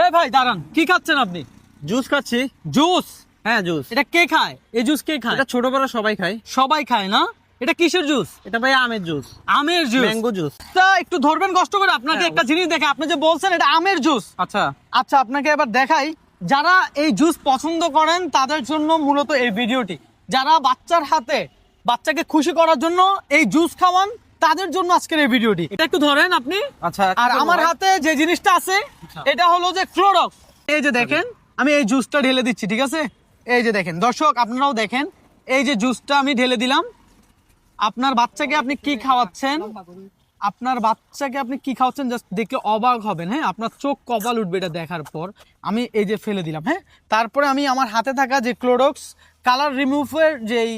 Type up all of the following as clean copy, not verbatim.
এই ভাই দাঁড়ান, কি খাচ্ছেন আপনি? জুস খাচ্ছি। জুস? হ্যাঁ জুস। এটা কে খায়? এই জুস কে খায়? এটা ছোট বড় সবাই খায়। সবাই খায় না? এটা কিসের জুস? এটা ভাই আমের জুস। আমের জুস? Mango juice. তা একটু ধরবেন কষ্ট করে, আপনাকে হ্যাঁ, একটা জিনিস দেখে, আপনি যে বলছেন এটা আমের জুস। আচ্ছা আচ্ছা আপনাকে এবার দেখাই, যারা এই জুস পছন্দ করেন তাদের জন্য মূলত এই ভিডিওটি। যারা বাচ্চার হাতে বাচ্চাকে খুশি করার জন্য এই জুস খাওয়ান, তাদের জন্য আজকের এই ভিডিওটি। এটা একটু ধরেন আপনি। আচ্ছা। আর আমার হাতে যে জিনিসটা আছে এটা হলো যে ক্লোরক্স। এই যে দেখেন, আমি এই জুসটা ঢেলে দিচ্ছি, ঠিক আছে? এই যে দেখেন দর্শক, আপনারাও দেখেন, এই যে জুসটা আমি ঢেলে দিলাম। আপনার বাচ্চাকে আপনি কি খাওয়াচ্ছেন, আপনার বাচ্চাকে আপনি কি খাওয়াচ্ছেন জাস্ট দেখলে অবাক হবেন। হ্যাঁ, আপনার চোখ কপাল উঠবে এটা দেখার পর। আমি এই যে ফেলে দিলাম, হ্যাঁ, তারপরে আমি আমার হাতে থাকা যে ক্লোরক্স কালার রিমুভের যেই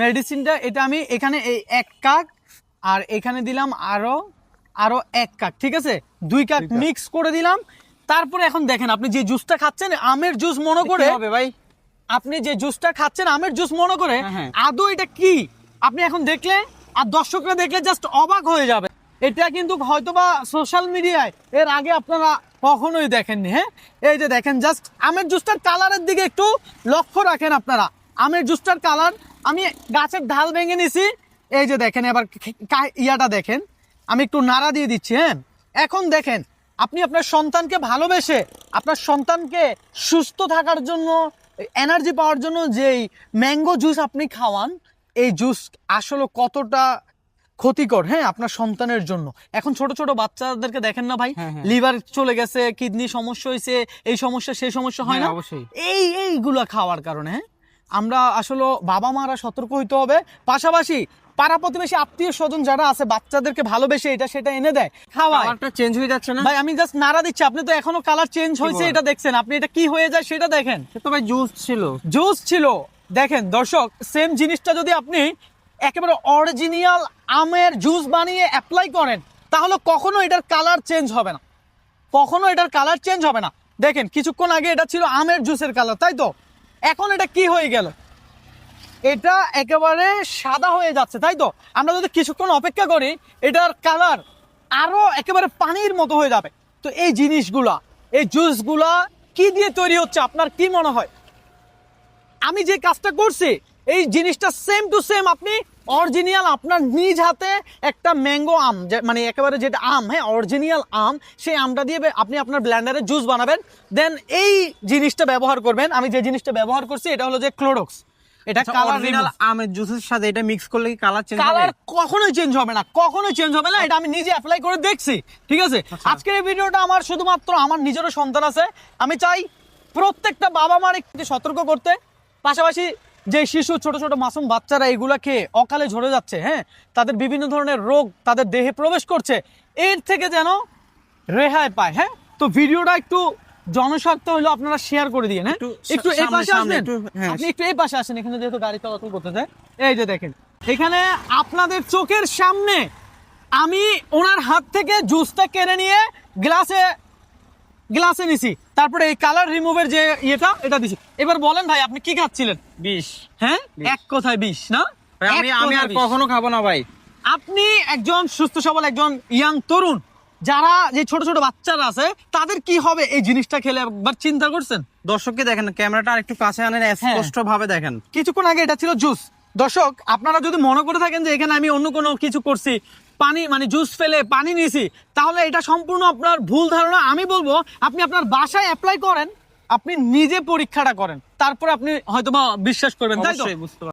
মেডিসিনটা, এটা আমি এখানে এই 1 কাপ আর এখানে দিলাম আরো 1 কাপ, ঠিক আছে? 2 কাপ মিক্স করে দিলাম। তারপরে এখন দেখেন, আপনি যে জুসটা খাচ্ছেন আমের জুস মনে করে হবে ভাই, আপনি যে জুসটা খাচ্ছেন আমের জুস মনে করে, হ্যাঁ। আদৌ এটা কি আপনি এখন দেখলে আর দর্শকরা দেখলে জাস্ট অবাক হয়ে যাবে। এটা কিন্তু হয়তোবা সোশ্যাল মিডিয়ায় এর আগে আপনারা কখনোই দেখেননি। হ্যাঁ, এই যে দেখেন, জাস্ট আমের জুসটার কালারের দিকে একটু লক্ষ্য রাখেন আপনারা। আমের জুসটার কালার, আমি গাছের ঢাল ভেঙে নিছি। এই যে দেখেন, এবার ইয়াটা দেখেন, আমি একটু নাড়া দিয়ে দিচ্ছি। হ্যাঁ, এখন দেখেন, আপনি আপনার সন্তানকে ভালোবেসে, আপনার সন্তানকে সুস্থ থাকার জন্য, এনার্জি পাওয়ার জন্য যেই ম্যাঙ্গো জুস আপনি খাওয়ান, এই জুস আসলে কতটা ক্ষতিকর, হ্যাঁ, আপনার সন্তানের জন্য। এখন ছোট ছোট বাচ্চাদেরকে দেখেন না ভাই, হ্যাঁ, হ্যাঁ। লিভার চলে গেছে, কিডনি সমস্যা হয়েছে, এই সমস্যা সেই সমস্যা হয় না? হ্যাঁ, অবশ্যই। এইগুলা খাওয়ার কারণে। হ্যাঁ, আমরা আসলে বাবা মারা সতর্ক হইতে হবে। পাশাপাশি পাড়া প্রতিবেশী আত্মীয় স্বজন যারা আছে, বাচ্চাদেরকে ভালোবেসে এটা সেটা এনে দেয়, খাওয়ায়। কালারটা চেঞ্জ হয়ে যাচ্ছে না ভাই আমি জাস্ট নাড়া দিচ্ছি, আপনি তো এখনো কালার চেঞ্জ হয়েছে বলেন? এটা দেখছেন, আপনি এটা কি হয়ে যায় সেটা দেখেন। তো ভাই জুস ছিল। জুস ছিল। দেখেন দর্শক, সেম জিনিসটা যদি আপনি একেবারে অরিজিনাল আমের জুস বানিয়ে অ্যাপ্লাই করেন, তাহলে কখনো এটার কালার চেঞ্জ হবে না, কখনো এটার কালার চেঞ্জ হবে না। দেখেন, কিছুক্ষণ আগে এটা ছিল আমের জুসের কালার, তাই তো? এখন এটা কি হয়ে গেল? এটা একেবারে সাদা হয়ে যাচ্ছে, তাই তো? আমরা যদি কিছুক্ষণ অপেক্ষা করি, এটার কালার আরো একেবারে পানির মতো হয়ে যাবে। তো এই জিনিসগুলা, এই জুসগুলা কি দিয়ে তৈরি হচ্ছে আপনার কি মনে হয়? আমি যে কাজটা করছি এই জিনিসটা সেম টু সেম আপনি অরিজিনাল আপনার নিজ হাতে একটা ম্যাঙ্গো আম, মানে একেবারে যেটা আম, হ্যাঁ, অরিজিনাল আম, সেই আমটা দিয়ে আপনি আপনার ব্লেন্ডারে জুস বানাবেন, দেন এই জিনিসটা ব্যবহার করবেন। আমি যে জিনিসটা ব্যবহার করছি এটা হলো যে ক্লোরক্স। এটা কালার অরিজিনাল আমের জুসের সাথে এটা মিক্স করলে কি কালার চেঞ্জ হবে? কালার কখনোই চেঞ্জ হবে না, কখনোই চেঞ্জ হবে না। এটা আমি নিজে অ্যাপ্লাই করে দেখছি, ঠিক আছে? আজকের এই ভিডিওটা আমার শুধুমাত্র আমার নিজেরও সন্তান আছে, আমি চাই প্রত্যেকটা বাবা মার একটু সতর্ক করতে। পাশাপাশি যে শিশু, ছোট ছোট মাসুম বাচ্চারা এগুলা খেয়ে অকালে ঝরে যাচ্ছে, হ্যাঁ, তাদের বিভিন্ন ধরনের রোগ তাদের দেহে প্রবেশ করছে, এর থেকে যেন রেহাই পায়। হ্যাঁ, তো ভিডিওটা একটু জনস্বার্থ হলো আপনারা শেয়ার করে দিয়ে। হ্যাঁ, একটু এই পাশে আসবেন, আপনি একটু এই পাশে আসেন, এখানে যেহেতু গাড়ি চলাচল করতেছে। এই যে দেখেন, এখানে আপনাদের চোখের সামনে আমি ওনার হাত থেকে জুসটা কেড়ে নিয়ে গ্লাসে নিছি, তারপরে এই কালার রিমুভের যে এটা দিছি। এবার বলেন ভাই, আপনি কি খাচ্ছিলেন? বিষ। হ্যাঁ, এক কথায় বিষ না? আমি আর কখনো খাবো না ভাই। আপনি একজন সুস্থ সবল একজন ইয়াং তরুণ, যারা যে ছোট ছোট বাচ্চারা আছে তাদের কি হবে এই জিনিসটা খেলে, একবার চিন্তা করছেন? দর্শককে দেখেন, ক্যামেরাটা আর একটু কাছে আনেন, স্পষ্ট ভাবে দেখেন। কিছুক্ষণ আগে এটা ছিল জুস। দর্শক, আপনারা যদি মনে করে থাকেন যে এখানে আমি অন্য কোনো কিছু করছি, পানি মানে জুস ফেলে পানি নিয়েছি, তাহলে এটা সম্পূর্ণ আপনার ভুল ধারণা। আমি বলবো আপনি আপনার বাসায় অ্যাপ্লাই করেন, আপনি নিজে পরীক্ষাটা করেন, তারপর আপনি হয়তোবা বিশ্বাস করবেন, তাই তো? অবশ্যই বুঝতে পারবেন।